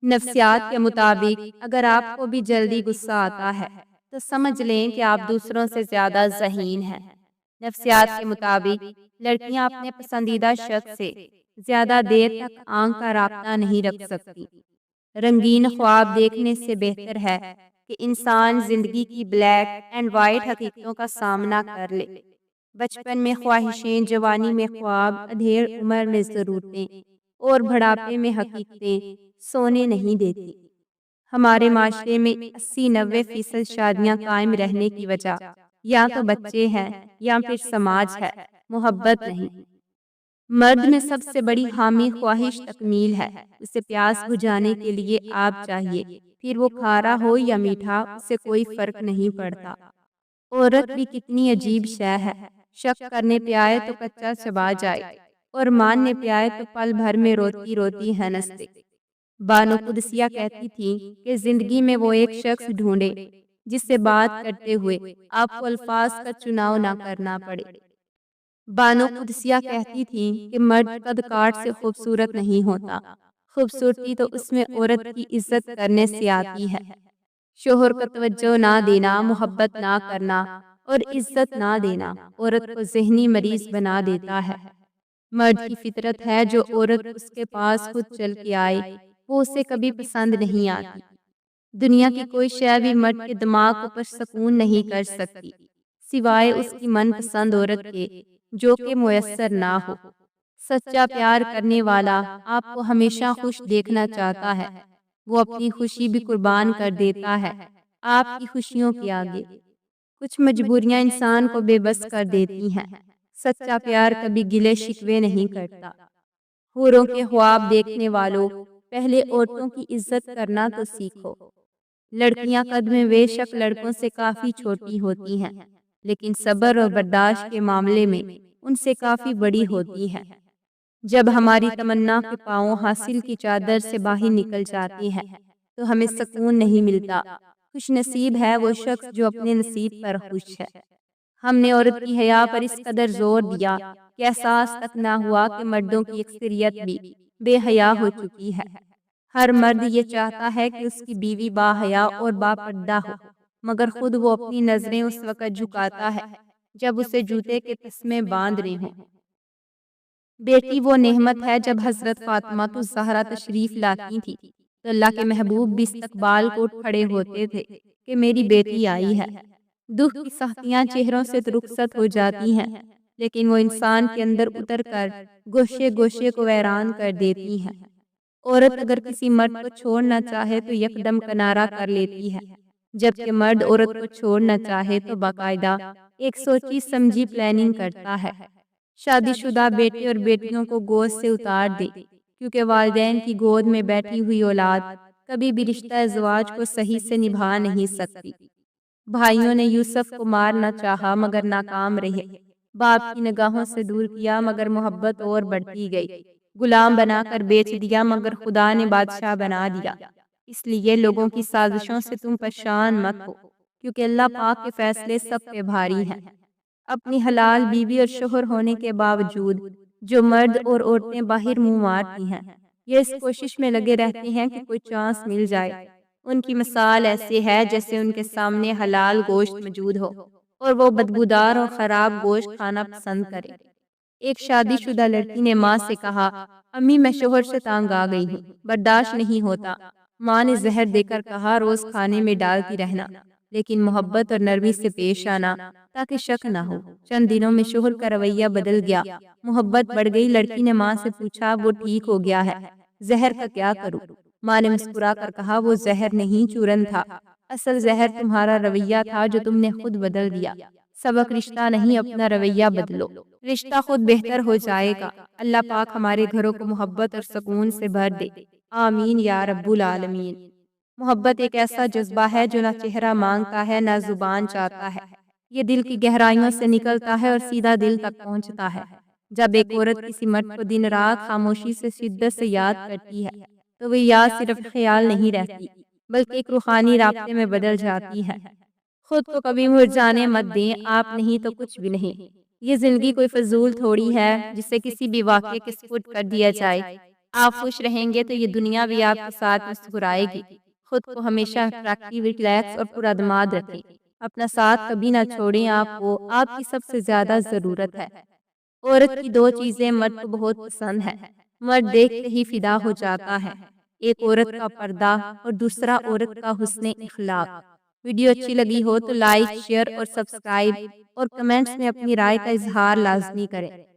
نفسیات کے مطابق اگر آپ کو بھی جلدی غصہ آتا ہے تو سمجھ لیں کہ آپ دوسروں سے زیادہ ذہین ہیں۔ نفسیات کے مطابق لڑکیاں اپنے پسندیدہ شخص سے زیادہ دیر تک آنکھ کا رابطہ نہیں رکھ سکتی۔ رنگین خواب دیکھنے سے بہتر ہے کہ انسان زندگی کی بلیک اینڈ وائٹ حقیقتوں کا سامنا کر لے۔ بچپن میں خواہشیں، جوانی میں خواب، ادھیڑ عمر میں ضرورتیں اور بڑھاپے میں حقیقتیں سونے نہیں دیتی۔ ہمارے معاشرے میں 80-90% شادیاں قائم رہنے کی وجہ یا تو بچے ہیں یا پھر سماج ہے، محبت نہیں۔ مرد میں سب سے بڑی حامی خواہش تکمیل ہے۔ اسے پیاس بجھانے کے لیے آب چاہیے، پھر وہ کھارا ہو یا میٹھا، اسے کوئی فرق نہیں پڑتا۔ عورت بھی کتنی عجیب شے ہے، شک کرنے پہ آئے تو کچا چبا جائے اور ماننے پہ آئے تو پل بھر میں روتی روتی ہنس دے۔ بانو قدسیہ کہتی تھی کہ زندگی میں وہ ایک شخص ڈھونڈے جس سے بات کرتے ہوئے آپ کو الفاظ کا چناؤ نہ کرنا پڑے۔ بانو قدسیہ کہتی تھی کہ مرد قد کاٹ سے خوبصورت نہیں ہوتا، خوبصورتی تو اس میں عورت کی عزت کرنے سے آتی ہے۔ شوہر کو توجہ نہ دینا، محبت نہ کرنا اور عزت نہ دینا عورت کو ذہنی مریض بنا دیتا ہے۔ مرد کی فطرت ہے جو عورت اس کے پاس خود چل کے آئے وہ اسے کبھی پسند نہیں آتی۔ دنیا کی کوئی شے بھی مرد کے دماغ کو پرسکون نہیں کر سکتی سوائے اس کی من پسند عورت کے جو کہ میسر نہ ہو۔ سچا پیار کرنے والا آپ کو ہمیشہ خوش دیکھنا چاہتا ہے، وہ اپنی خوشی بھی قربان کر دیتا ہے آپ کی خوشیوں کے آگے۔ کچھ مجبوریاں انسان کو بے بس کر دیتی ہیں، سچا پیار کبھی گلے شکوے نہیں کرتا۔ حوروں کے خواب دیکھنے والوں، پہلے عورتوں کی عزت کرنا تو سیکھو۔ لڑکیاں قد میں بے شک لڑکوں سے کافی چھوٹی ہوتی ہیں، لیکن صبر اور برداشت کے معاملے میں ان سے کافی بڑی ہوتی ہیں۔ جب ہماری تمنا کے پاؤں حاصل کی چادر سے باہر نکل جاتی ہیں تو ہمیں سکون نہیں ملتا۔ خوش نصیب ہے وہ شخص جو اپنے نصیب پر خوش ہے۔ ہم نے عورت کی حیا پر اس قدر زور دیا کہ احساس تک نہ ہوا کہ مردوں کی اکثریت بھی بے حیا ہو چکی ہے۔ ہر مرد یہ چاہتا ہے کہ اس کی بیوی با حیا اور با پردہ ہو، مگر خود وہ اپنی نظریں اس وقت جھکاتا ہے جب اسے جوتے کے تسمے باندھنے ہوں۔ بیٹی وہ نعمت ہے۔ جب حضرت فاطمہ الزہرا تشریف لاتی تھی تو اللہ کے محبوب بھی استقبال کو اٹھ کھڑے ہوتے تھے کہ میری بیٹی آئی ہے۔ دکھ کی سختیاں چہروں سے تو رخصت ہو جاتی ہیں، لیکن وہ انسان کے اندر اتر کر گوشے گوشے کو ویران کر دیتی ہیں۔ عورت اگر کسی مرد کو چھوڑنا چاہے تو یکدم کنارہ کر لیتی ہے، جبکہ مرد عورت کو چھوڑنا چاہے تو باقاعدہ ایک سوچی سمجھی پلاننگ کرتا ہے۔ شادی شدہ بیٹے اور بیٹیوں کو گود سے اتار دے، کیونکہ والدین کی گود میں بیٹھی ہوئی اولاد کبھی بھی رشتہ ازواج کو صحیح سے نبھا نہیں سکتی۔ بھائیوں نے یوسف کو مارنا چاہا مگر ناکام رہے، باپ کی نگاہوں سے دور کیا مگر محبت اور بڑھتی گئی، غلام بنا کر بیچ دیا مگر خدا نے بادشاہ بنا دیا۔ اس لیے لوگوں کی سازشوں سے تم پریشان مت ہو، کیونکہ اللہ پاک کے فیصلے سب پہ بھاری ہیں۔ اپنی حلال بیوی اور شوہر ہونے کے باوجود جو مرد اور عورتیں باہر منہ مارتی ہیں، یہ اس کوشش میں لگے رہتے ہیں کہ کوئی چانس مل جائے۔ ان کی مثال ایسے ہے جیسے ان کے سامنے حلال گوشت موجود ہو اور وہ بدبودار اور خراب گوشت کھانا پسند کرے۔ ایک شادی شدہ لڑکی نے ماں سے کہا، امی میں شوہر سے تانگ آ گئی ہوں، برداشت نہیں ہوتا۔ ماں نے زہر دے کر کہا روز کھانے میں ڈالتی رہنا، لیکن محبت اور نرمی سے پیش آنا تاکہ شک نہ ہو۔ چند دنوں میں شوہر کا رویہ بدل گیا، محبت بڑھ گئی۔ لڑکی نے ماں سے پوچھا وہ ٹھیک ہو گیا ہے، زہر کا کیا کروں؟ ماں نے مسکرا کر کہا وہ زہر نہیں چورن تھا، اصل زہر تمہارا رویہ تھا جو تم نے خود بدل دیا۔ سبق رشتہ نہیں، اپنا رویہ بدلو، رشتہ خود بہتر ہو جائے گا۔ اللہ پاک ہمارے گھروں کو محبت اور سکون سے بھر دے، آمین یا رب العالمین۔ محبت ایک ایسا جذبہ ہے جو نہ چہرہ مانگتا ہے نہ زبان چاہتا ہے، یہ دل کی گہرائیوں سے نکلتا ہے اور سیدھا دل تک پہنچتا ہے۔ جب ایک عورت کسی مرد کو دن رات خاموشی سے شدت سے یاد کرتی ہے تو وہ یاد صرف خیال نہیں رہتی بلکہ ایک روحانی رابطے میں بدل جاتی ہے۔ خود کو کبھی مرجانے مت دیں، آپ نہیں تو کچھ بھی نہیں۔ یہ زندگی کوئی فضول تھوڑی ہے جسے کسی بھی واقعے کے سپرد کر دیا جائے۔ آپ خوش رہیں گے تو یہ دنیا بھی آپ کے ساتھ مسکرائے گی۔ خود کو ہمیشہ اٹریکٹیو، ریلیکس اور پرادماد رکھیں۔ اپنا ساتھ کبھی نہ چھوڑیں، آپ کو آپ کی سب سے زیادہ ضرورت ہے۔ عورت کی دو چیزیں مرد کو بہت پسند ہیں، مرد دیکھتے ہی فدا ہو جاتا ہے، ایک عورت کا پردہ اور دوسرا عورت کا حسن اخلاق۔ ویڈیو اچھی لگی ہو تو لائک، شیئر اور سبسکرائب اور کمنٹس میں اپنی رائے کا اظہار لازمی کریں۔